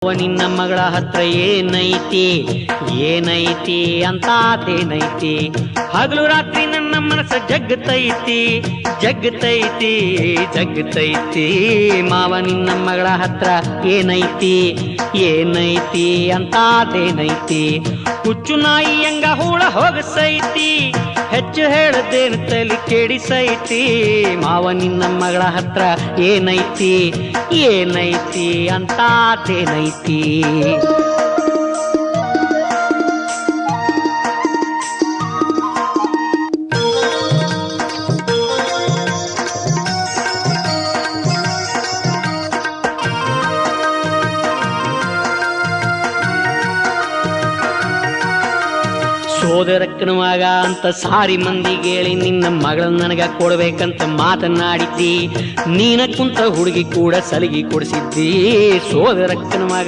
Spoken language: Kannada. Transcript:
ನಿನ್ನ ಮಗಳ ಹತ್ರ ಏನೈತಿ ಏನೈತಿ ಅಂತಾತೇನೈತಿ ಹಗಲು ರಾತ್ರಿ ನನ್ನ ಮನಸ್ಸ ಜಗ್ಗತೈತಿ ಜಗ್ಗತೈತಿ ಜಗ್ಗತೈತಿ ಮಾವ ನಿನ್ನ ಮಗಳ ಹತ್ರ ಏನೈತಿ ಏನೈತಿ ಅಂತಾತೇನೈತಿ ಹುಚ್ಚು ನಾಯಿ ಹಂಗ ಹೂಳ ಹೋಗಸೈತಿ ಹೆಚ್ಚು ಹೇಳದೇನು ತಲೆ ಕೆಡಿಸೈತಿ ಮಾವ ನಿನ್ನ ಮಗಳ ಹತ್ರ ಏನೈತಿ ಏನೈತಿ ಅಂತಾತೇನೈತಿ ಸೋದರಕ್ಕನ ಮಗ ಅಂತ ಸಾರಿ ಮಂದಿಗೆ ಹೇಳಿ ನಿನ್ನ ಮಗಳನ್ನ ನನಗ ಕೊಡ್ಬೇಕಂತ ಮಾತನಾಡಿದ್ದಿ ನೀನ ಕುಂತ ಹುಡುಗಿ ಕೂಡ ಸಲಿಗೆ ಕೊಡಿಸಿದ್ದಿ ಸೋದರಕ್ಕನ ಮಗ